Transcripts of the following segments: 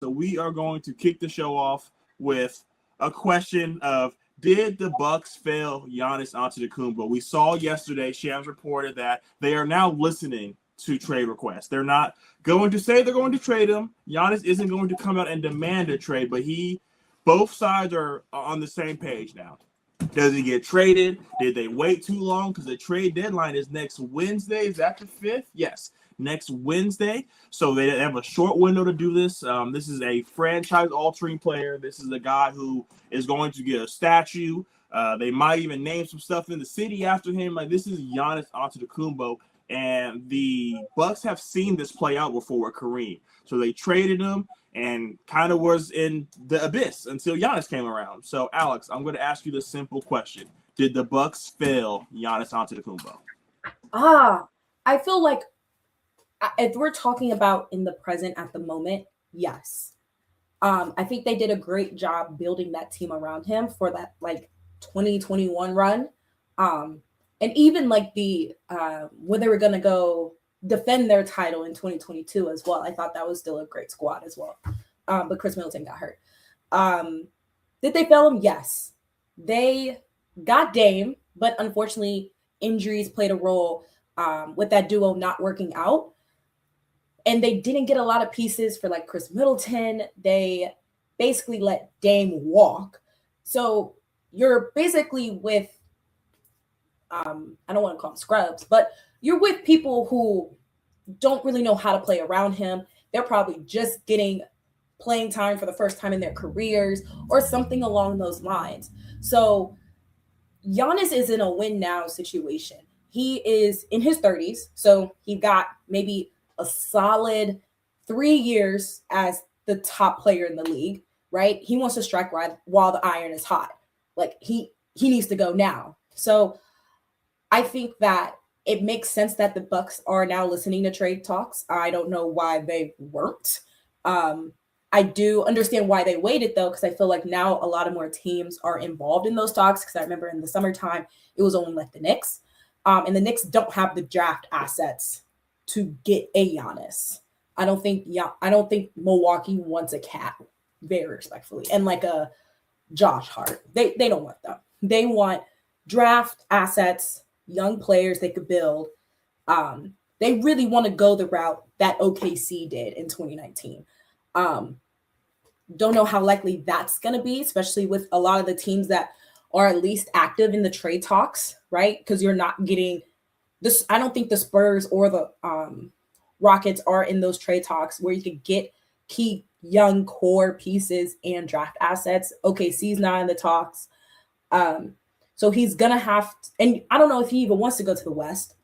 So we are going to kick the show off with a question of, did the Bucks fail Giannis Antetokounmpo? We saw yesterday, Shams reported that they are now listening to trade requests. They're not going to say they're going to trade him. Giannis isn't going to come out and demand a trade, but both sides are on the same page now. Does he get traded? Did they wait too long? Because the trade deadline is next Wednesday. Is that the 5th? Yes, next Wednesday. So they have a short window to do this. This is a franchise-altering player. This is a guy who is going to get a statue. They might even name some stuff in the city after him. Like, this is Giannis Antetokounmpo, and the Bucks have seen this play out before with Kareem. So they traded him and kind of was in the abyss until Giannis came around. So, Alex, I'm going to ask you the simple question. Did the Bucks fail Giannis Antetokounmpo? I feel like if we're talking about in the present at the moment, yes. I think they did a great job building that team around him for that, 2021 run. And even, the when they were going to go defend their title in 2022 as well. I thought that was still a great squad as well. But Chris Middleton got hurt. Did they fail him? Yes. They got Dame, but unfortunately injuries played a role with that duo not working out. And they didn't get a lot of pieces for Chris Middleton. They basically let Dame walk. So you're basically with, I don't want to call them scrubs, but you're with people who don't really know how to play around him. They're probably just getting playing time for the first time in their careers or something along those lines. So Giannis is in a win now situation. He is in his 30s. So he got maybe a solid 3 years as the top player in the league, right? He wants to strike while the iron is hot. He needs to go now. So I think that it makes sense that the Bucks are now listening to trade talks. I don't know why they weren't. I do understand why they waited, though, because I feel like now a lot of more teams are involved in those talks, because I remember in the summertime, it was only the Knicks. And the Knicks don't have the draft assets to get a Giannis. I don't think Milwaukee wants a cat, very respectfully, and a Josh Hart. They don't want them. They want draft assets, young players they could build. They really want to go the route that OKC did in 2019. Don't know how likely that's going to be, especially with a lot of the teams that are at least active in the trade talks, right? Because you're not getting this. I don't think the Spurs or the Rockets are in those trade talks where you could get key young core pieces and draft assets. OKC's not in the talks. So he's going to have to, and I don't know if he even wants to go to the West,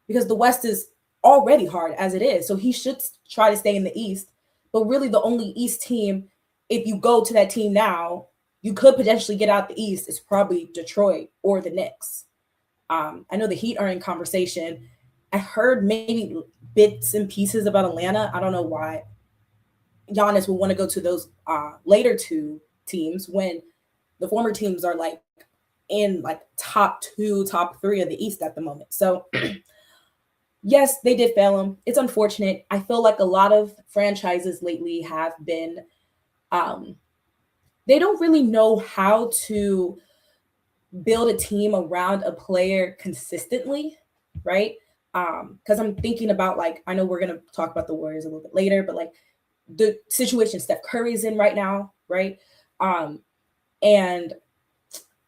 because the West is already hard as it is. So he should try to stay in the East. But really the only East team, if you go to that team now, you could potentially get out the East, is probably Detroit or the Knicks. I know the Heat are in conversation. I heard maybe bits and pieces about Atlanta. I don't know why Giannis would want to go to those later two teams when the former teams are in top 2, top 3 of the East at the moment. So yes, they did fail him. It's unfortunate. I feel like a lot of franchises lately have been, they don't really know how to build a team around a player consistently, right? Because I'm thinking about I know we're going to talk about the Warriors a little bit later, but the situation Steph Curry's in right now, right? And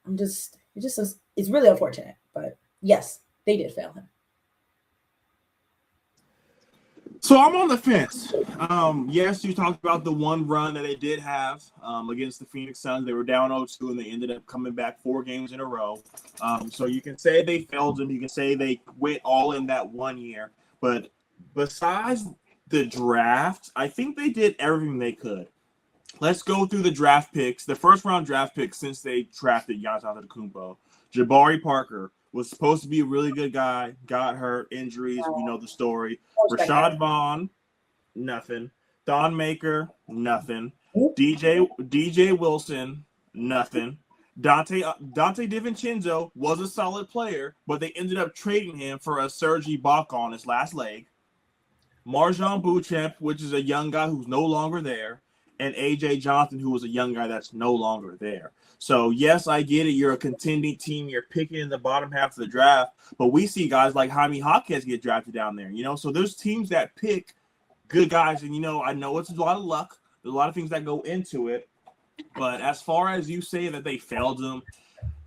it's really unfortunate, but yes, they did fail him. So I'm on the fence. Yes, you talked about the one run that they did have against the Phoenix Suns. They were down 0-2, and they ended up coming back 4 games in a row. So you can say they failed them. You can say they went all in that 1 year. But besides the draft, I think they did everything they could. Let's go through the draft picks. The first-round draft picks since they drafted Giannis Antetokounmpo. Jabari Parker was supposed to be a really good guy, got hurt, injuries, we know the story. Rashad Vaughn, nothing. Thon Maker, nothing. DJ Wilson, nothing. Dante DiVincenzo was a solid player, but they ended up trading him for a Serge Ibaka on his last leg. Marjon Beauchamp, which is a young guy who's no longer there. and A.J. Johnson, who was a young guy that's no longer there. So, yes, I get it. You're a contending team. You're picking in the bottom half of the draft. But we see guys like Jaime Jaquez get drafted down there, So there's teams that pick good guys. And, I know it's a lot of luck. There's a lot of things that go into it. But as far as you say that they failed him,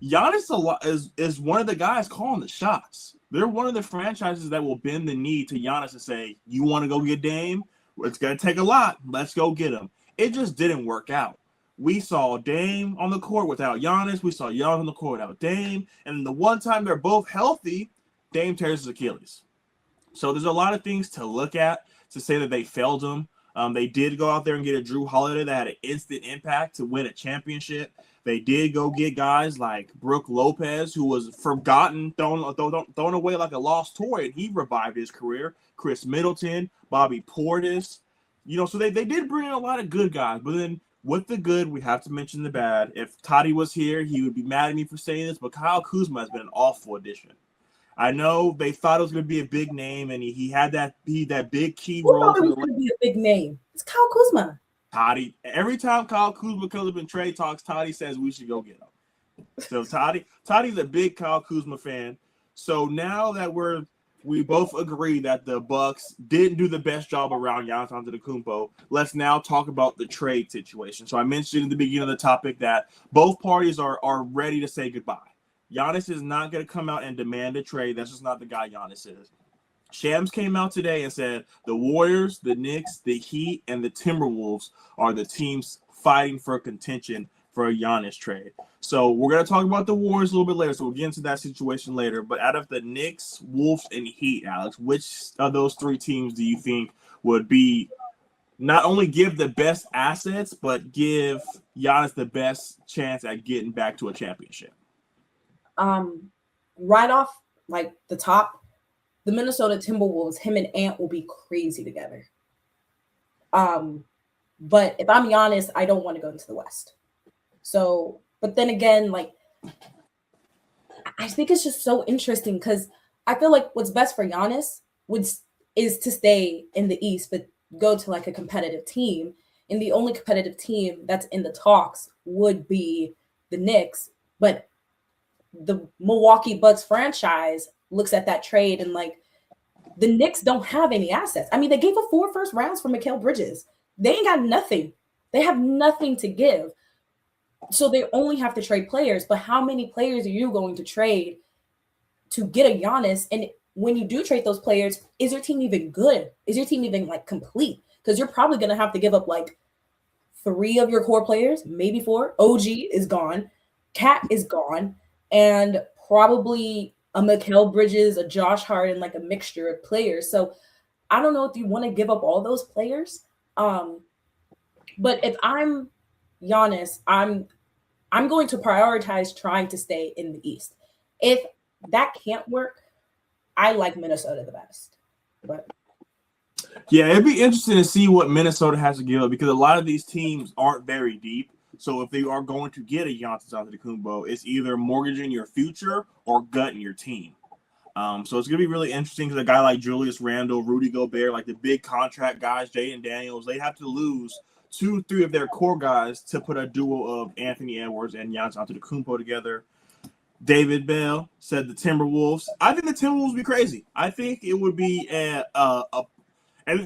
Giannis is one of the guys calling the shots. They're one of the franchises that will bend the knee to Giannis and say, you want to go get Dame? It's going to take a lot. Let's go get him. It just didn't work out. We saw Dame on the court without Giannis. We saw Giannis on the court without Dame. And the one time they're both healthy, Dame tears his Achilles. So there's a lot of things to look at to say that they failed him. They did go out there and get a Drew Holiday that had an instant impact to win a championship. They did go get guys like Brook Lopez, who was forgotten, thrown away like a lost toy, and he revived his career. Chris Middleton, Bobby Portis. So they did bring in a lot of good guys. But then with the good, we have to mention the bad. If Toddy was here, he would be mad at me for saying this, but Kyle Kuzma has been an awful addition. I know they thought it was going to be a big name, and he had that big key role. Who thought it was going to be a big name? It's Kyle Kuzma. Toddy. Every time Kyle Kuzma comes up in trade talks, Toddy says we should go get him. So Toddy's a big Kyle Kuzma fan. So now that we both agree that the Bucks didn't do the best job around Giannis Antetokounmpo, let's now talk about the trade situation. So I mentioned in the beginning of the topic that both parties are ready to say goodbye. Giannis is not going to come out and demand a trade. That's just not the guy Giannis is. Shams came out today and said the Warriors, the Knicks, the Heat, and the Timberwolves are the teams fighting for contention for a Giannis trade. So we're going to talk about the Warriors a little bit later, so we'll get into that situation later. But out of the Knicks, Wolves, and Heat, Alex, which of those three teams do you think would be not only give the best assets, but give Giannis the best chance at getting back to a championship? Right off like the top, the Minnesota Timberwolves, him and Ant will be crazy together. But if I'm Giannis, I don't want to go into the West. So, but then again, like, I think it's just so interesting because I feel like what's best for Giannis is to stay in the East, but go to like a competitive team. And the only competitive team that's in the talks would be the Knicks. But the Milwaukee Bucks franchise looks at that trade and like the Knicks don't have any assets. I mean, they gave up 4 first rounds for Mikal Bridges. They ain't got nothing. They have nothing to give. So they only have to trade players. But how many players are you going to trade to get a Giannis? And when you do trade those players, is your team even good? Is your team even like complete? Because you're probably going to have to give up like 3 of your core players, maybe 4. OG is gone. Cat is gone. And probably a Mikal Bridges, a Josh Hart, and like a mixture of players. So I don't know if you want to give up all those players. But if I'm Giannis, I'm going to prioritize trying to stay in the East. If that can't work, I like Minnesota the best. But yeah, it'd be interesting to see what Minnesota has to give up because a lot of these teams aren't very deep. So if they are going to get a Giannis Antetokounmpo, it's either mortgaging your future or gutting your team. So it's going to be really interesting because a guy like Julius Randle, Rudy Gobert, like the big contract guys, Jaden Daniels, they have to lose 2-3 of their core guys to put a duo of Anthony Edwards and Giannis Antetokounmpo together. David Bell said the Timberwolves. I think the Timberwolves would be crazy. I think it would be and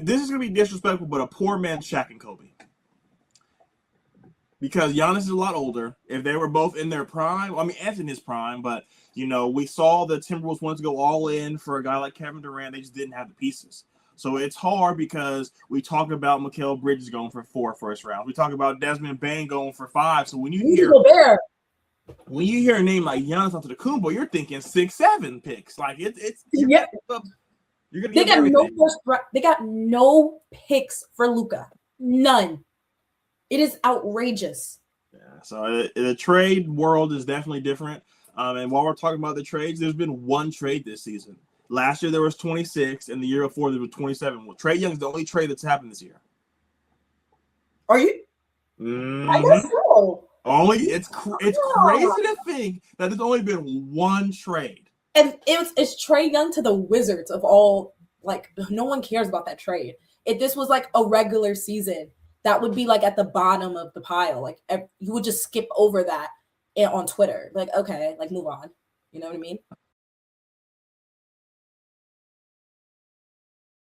this is going to be disrespectful, but a poor man's Shaq and Kobe. Because Giannis is a lot older. If they were both in their prime, I mean, Anthony's prime, but, we saw the Timberwolves wanted to go all in for a guy like Kevin Durant. They just didn't have the pieces. So it's hard because we talk about Mikal Bridges going for 4 first rounds. We talk about Desmond Bane going for 5. So when you hear a name like Giannis Antetokounmpo, you're thinking 6-7 picks. Like it's yeah. You're gonna they get got they got no picks for Luka. None. It is outrageous. Yeah. So the trade world is definitely different. And while we're talking about the trades, there's been one trade this season. Last year there was 26, and the year before there was 27. Well, Trae Young's the only trade that's happened this year. Are you? Mm-hmm. I guess so. It's crazy to think that there's only been one trade. And it's Trae Young to the Wizards of all. Like, no one cares about that trade. If this was like a regular season, that would be like at the bottom of the pile. Like you would just skip over that on Twitter. Like, okay, like move on. You know what I mean?